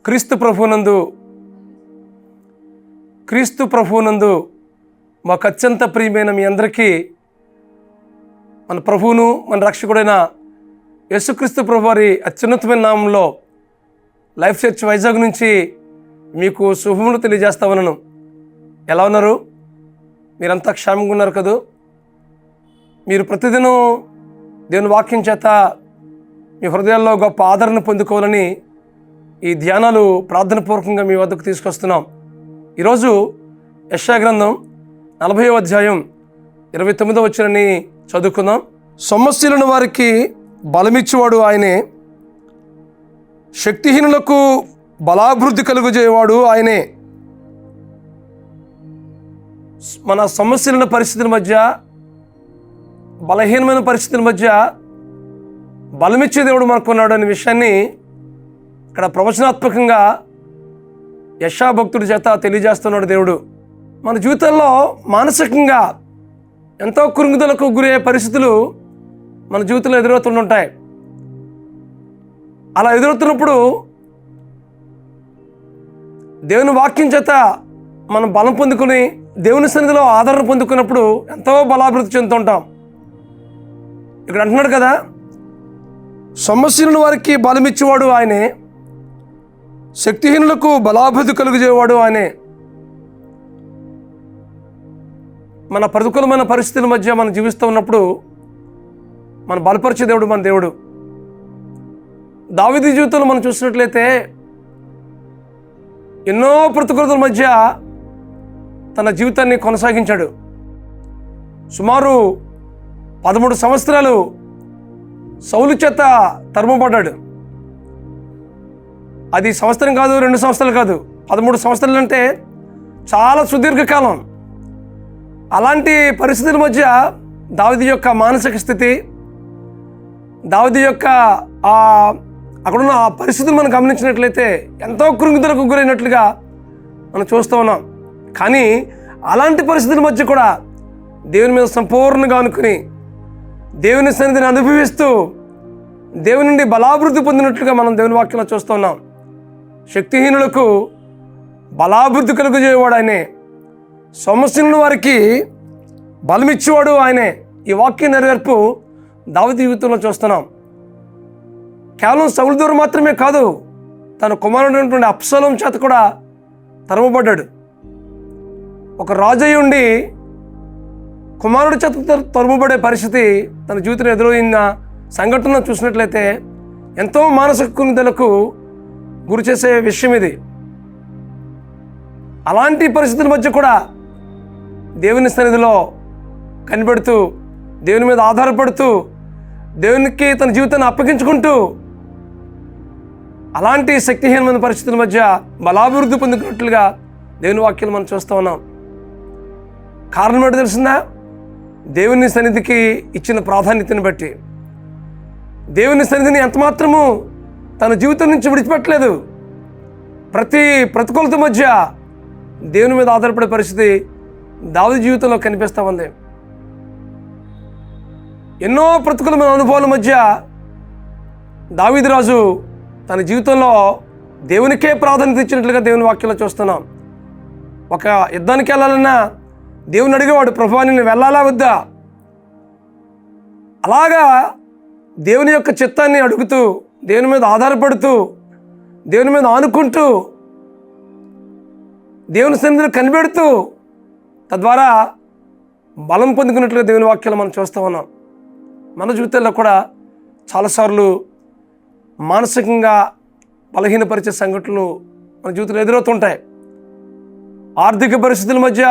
క్రీస్తు ప్రభువునందు మాకు అత్యంత ప్రియమైన మీ అందరికీ మన ప్రభువును మన రక్షకుడైన యేసుక్రీస్తు ప్రభు వారి అత్యున్నతమైన నామంలో లైఫ్ చర్చ్ వైజాగ్ నుంచి మీకు శుభములు తెలియజేస్తామన్నాను. ఎలా ఉన్నారు? మీరంతా క్షేమంగా ఉన్నారు కదూ? మీరు ప్రతిదినం దేవుని వాక్యం చేత మీ హృదయాల్లో గొప్ప ఆదరణ పొందుకోవాలని ఈ ధ్యానాలు ప్రార్థనపూర్వకంగా మీ వద్దకు తీసుకొస్తున్నాం. ఈరోజు యెషయా గ్రంథం 40వ అధ్యాయం 29వ వచనాన్ని చదువుకుందాం. సొమ్మశీలుని వారికి బలమిచ్చేవాడు ఆయనే, శక్తిహీనులకు బలాభివృద్ధి కలుగజేయవాడు ఆయనే. మన సమస్యల పరిస్థితుల మధ్య, బలహీనమైన పరిస్థితుల మధ్య బలమిచ్చే దేవుడు మనకున్నాడు అనే విషయాన్ని ఇక్కడ ప్రవచనాత్మకంగా యెషయా భక్తుడి చేత తెలియజేస్తున్నాడు దేవుడు. మన జీవితంలో మానసికంగా ఎంతో కృంగుదలకు గురయ్యే పరిస్థితులు మన జీవితంలో ఎదురవుతుంటాయి. అలా ఎదురవుతున్నప్పుడు దేవుని వాక్యం చేత మనం బలం పొందుకుని దేవుని సన్నిధిలో ఆదరణ పొందుకున్నప్పుడు ఎంతో బలాభివృద్ధి చెందుతుంటాం. ఇక్కడ అంటున్నాడు కదా, సమస్యలను వారికి బలమిచ్చేవాడు ఆయనే, శక్తిహీనులకు బలాభివృద్ధి కలుగజేవాడు ఆయనే. మన ప్రతికూలమైన పరిస్థితుల మధ్య మనం జీవిస్తూ ఉన్నప్పుడు మన బలపరిచే దేవుడు మన దేవుడు. దావీదు జీవితంలో మనం చూసినట్లయితే ఎన్నో ప్రతికూలతల మధ్య తన జీవితాన్ని కొనసాగించాడు. సుమారు 13 సంవత్సరాలు సౌలు చేత తరుమబడ్డాడు. అది సంవత్సరం కాదు, 2 సంవత్సరాలు కాదు, 13 సంవత్సరాలు అంటే చాలా సుదీర్ఘకాలం. అలాంటి పరిస్థితుల మధ్య దావీదు యొక్క మానసిక స్థితి, దావీదు యొక్క అక్కడున్న ఆ పరిస్థితులు మనం గమనించినట్లయితే ఎంతో కృంగుదలకు గురైనట్లుగా మనం చూస్తూ ఉన్నాం. కానీ అలాంటి పరిస్థితుల మధ్య కూడా దేవుని మీద సంపూర్ణంగా అనుకుని దేవుని సన్నిధిని అనుభవిస్తూ దేవుని నుండి బలాభివృద్ధి పొందినట్లుగా మనం దేవుని వాక్యంలో చూస్తూ ఉన్నాం. శక్తిహీనులకు బలాభివృద్ధి కలుగజేయవాడు ఆయనే, సమస్యలను వారికి బలమిచ్చేవాడు ఆయనే. ఈ వాక్య నెరవేర్పు దావీదు జీవితంలో చూస్తున్నాం. కేవలం సౌలు ద్వారా మాత్రమే కాదు, తన కుమారుడైనటువంటి అబ్షాలోము చేత కూడా తరుమబడ్డాడు. ఒక రాజయ్య ఉండి కుమారుడి చేత తరుమబడే పరిస్థితి తన జీవితంలో ఎదురైన సంఘటన చూసినట్లయితే ఎంతో మానసిక కృంగుదలకు గురి చేసే విషయం ఇది. అలాంటి పరిస్థితుల మధ్య కూడా దేవుని సన్నిధిలో కనిపెడుతూ, దేవుని మీద ఆధారపడుతూ, దేవునికి తన జీవితాన్ని అప్పగించుకుంటూ అలాంటి శక్తిహీనమైన పరిస్థితుల మధ్య బలాభివృద్ధి పొందుకున్నట్లుగా దేవుని వాక్యాలు మనం చూస్తూ ఉన్నాం. కారణం ఏంటో తెలిసిందా? దేవుని సన్నిధికి ఇచ్చిన ప్రాధాన్యతను బట్టి. దేవుని సన్నిధిని ఎంతమాత్రము తన జీవితం నుంచి విడిచిపెట్టలేదు. ప్రతి ప్రతికూలత మధ్య దేవుని మీద ఆధారపడే పరిస్థితి దావీదు జీవితంలో కనిపిస్తూ ఉంది. ఎన్నో ప్రతికూలమైన అనుభవాల మధ్య దావీదు రాజు తన జీవితంలో దేవునికే ప్రాధాన్యత ఇచ్చినట్లుగా దేవుని వాక్యంలో చూస్తున్నాం. ఒక యుద్ధానికి వెళ్ళాలన్నా దేవుని అడిగేవాడు, ప్రభువా నేను వెళ్ళాలా వద్దా? అలాగా దేవుని యొక్క చిత్తాన్ని అడుగుతూ, దేవుని మీద ఆధారపడుతూ, దేవుని మీద ఆనుకుంటూ, దేవుని సన్నిధిని కనిపెడుతూ తద్వారా బలం పొందుకున్నట్లుగా దేవుని వాక్యాలు మనం చూస్తూ ఉన్నాం. మన జీవితాల్లో కూడా చాలాసార్లు మానసికంగా బలహీనపరిచే సంఘటనలు మన జీవితంలో ఎదురవుతుంటాయి. ఆర్థిక పరిస్థితుల మధ్య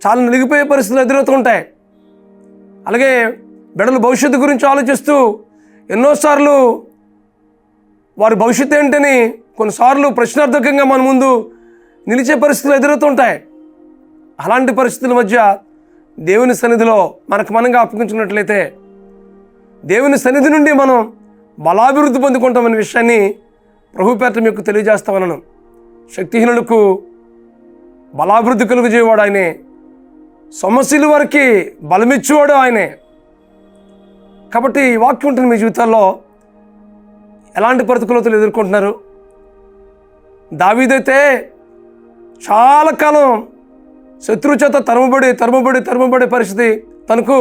చాలా నలిగిపోయే పరిస్థితులు ఎదురవుతుంటాయి. అలాగే బిడ్డల భవిష్యత్తు గురించి ఆలోచిస్తూ ఎన్నోసార్లు వారి భవిష్యత్తు ఏంటని కొన్నిసార్లు ప్రశ్నార్థకంగా మన ముందు నిలిచే పరిస్థితులు ఎదురవుతుంటాయి. అలాంటి పరిస్థితుల మధ్య దేవుని సన్నిధిలో మనకు మనంగా అప్పగించుకున్నట్లయితే దేవుని సన్నిధి నుండి మనం బలాభివృద్ధి పొందుకుంటామనే విషయాన్ని ప్రభు పేరిట మీకు తెలియజేస్తామన్నాను. శక్తిహీనులకు బలాభివృద్ధి కలుగజేయవాడు ఆయనే, సమస్యల వారికి బలమిచ్చేవాడు ఆయనే. కాబట్టి ఈ వాక్యం ఉంటుంది. మీ జీవితాల్లో ఎలాంటి ప్రతికూలతలు ఎదుర్కొంటున్నారు? దావీదైతే చాలా కాలం శత్రువు చేత తరుమబడే పరిస్థితి తనకు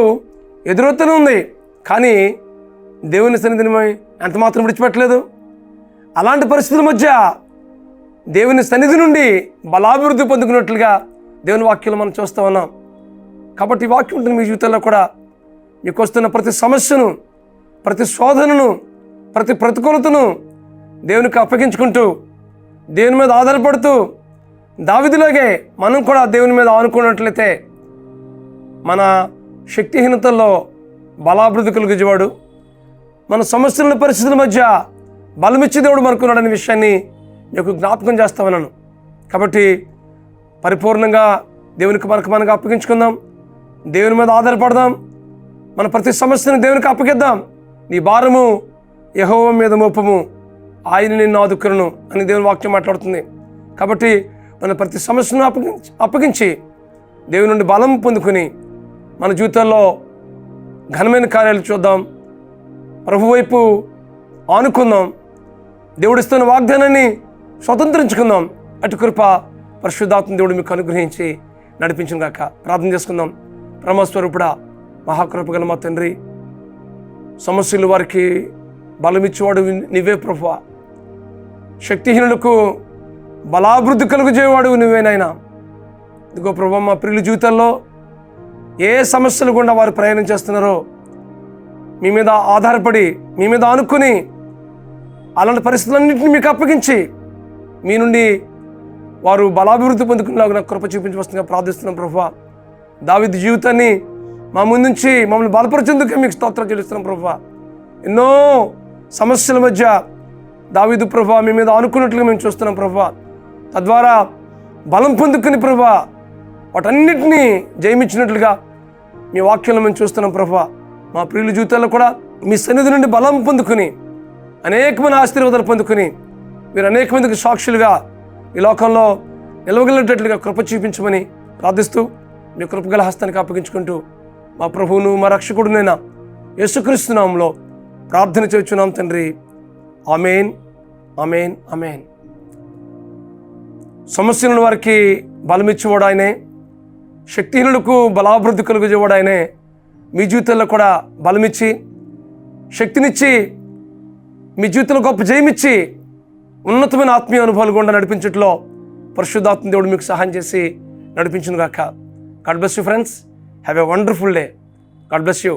ఎదురవుతూనే ఉంది. కానీ దేవుని సన్నిధిని ఎంత మాత్రం విడిచిపెట్టలేదు. అలాంటి పరిస్థితుల మధ్య దేవుని సన్నిధి నుండి బలాభివృద్ధి పొందుకున్నట్లుగా దేవుని వాక్యంలో మనం చూస్తూ ఉన్నాం. కాబట్టి ఈ వాక్యం ఉంటుంది మీ జీవితంలో కూడా. మీకు వస్తున్న ప్రతి సమస్యను, ప్రతి శోధనను, ప్రతి ప్రతికూలతను దేవునికి అప్పగించుకుంటూ, దేవుని మీద ఆధారపడుతూ, దావీదులాగే మనం కూడా దేవుని మీద ఆనుకున్నట్లయితే మన శక్తిహీనతల్లో బలాభివృద్ధి కలిగేవాడు, మన సమస్యల పరిస్థితుల మధ్య బలమిచ్చి దేవుడు మనకున్నాడనే విషయాన్ని మీకు జ్ఞాపకం చేస్తామన్నాను. కాబట్టి పరిపూర్ణంగా దేవునికి మనకు అప్పగించుకుందాం, దేవుని మీద ఆధారపడదాం, మన ప్రతి సమస్యను దేవునికి అప్పగిద్దాం. నీ భారము యెహోవా మీద మోపము, ఆయన నిన్ను ఆదుకును అని దేవుని వాక్యం మాట్లాడుతుంది. కాబట్టి మన ప్రతి సమస్యను అప్పగించి దేవుని నుండి బలం పొందుకుని మన జీవితాల్లో ఘనమైన కార్యాలు చూద్దాం, ప్రభు వైపు ఆనుకుందాం, దేవుడిస్తున్న వాగ్దానాన్ని స్వతంత్రించుకుందాం. అటు కృప పరిశుద్ధాత్మ దేవుడు మీకు అనుగ్రహించి నడిపించును గాక. ప్రార్థన చేసుకుందాం. పరమస్వరూపుడా, మహాకృప గల మా తండ్రి, సమస్యలు వారికి బలమిచ్చేవాడు నీవే ప్రభువా, శక్తిహీనులకు బలాభివృద్ధి కలుగజేవాడు నువ్వేనైనా. ఇదిగో ప్రభువా, మా ప్రియుల జీవితాల్లో ఏ సమస్యలు గుండా వారు ప్రయాణం చేస్తున్నారో మీ మీద ఆధారపడి, మీ మీద ఆనుకొని అలాంటి పరిస్థితులన్నింటినీ మీకు అప్పగించి మీ నుండి వారు బలాభివృద్ధి పొందుకునేలాగా నాకు కృప చూపించి వస్తుందిగా ప్రార్థిస్తున్నాం ప్రభువా. దావీదు జీవితాన్ని మా ముందుంచి మమ్మల్ని బలపరిచేందుకే మీకు స్తోత్రం చెల్లిస్తున్నాం ప్రభువా. ఎన్నో సమస్యల మధ్య దావీదు ప్రభువా మీ మీద ఆనుకున్నట్లుగా మేము చూస్తున్నాం ప్రభువా. తద్వారా బలం పొందుకుని ప్రభువా వాటన్నిటినీ జయమించినట్లుగా మీ వాక్యంలో మేము చూస్తున్నాం ప్రభువా. మా ప్రియుల జీవితాల్లో కూడా మీ సన్నిధి నుండి బలం పొందుకుని అనేకమైన ఆశీర్వాదాలు పొందుకుని మీరు అనేక మందికి సాక్షులుగా ఈ లోకంలో నిలవగలిగేటట్లుగా కృప చూపించమని ప్రార్థిస్తూ మీ కృపగల హస్తానికి అప్పగించుకుంటూ మా ప్రభువును మా రక్షకుడునైనా యేసుక్రీస్తు నామములో ప్రార్థన చేస్తున్నాం తండ్రి. ఆమేన్, ఆమేన్, ఆమేన్. సమస్యలను వారికి బలమిచ్చేవాడు ఆయనే, శక్తిహీనులకు బలాభివృద్ధి కలుగజేవాడు ఆయనే. మీ జీవితంలో కూడా బలమిచ్చి, శక్తినిచ్చి, మీ జీవితంలో గొప్ప జయమిచ్చి, ఉన్నతమైన ఆత్మీయ అనుభవాలు గుండా నడిపించట్లో పరిశుద్ధాత్మ దేవుడు మీకు సహాయం చేసి నడిపించును గాక. God bless you friends. Have a wonderful day. God bless you.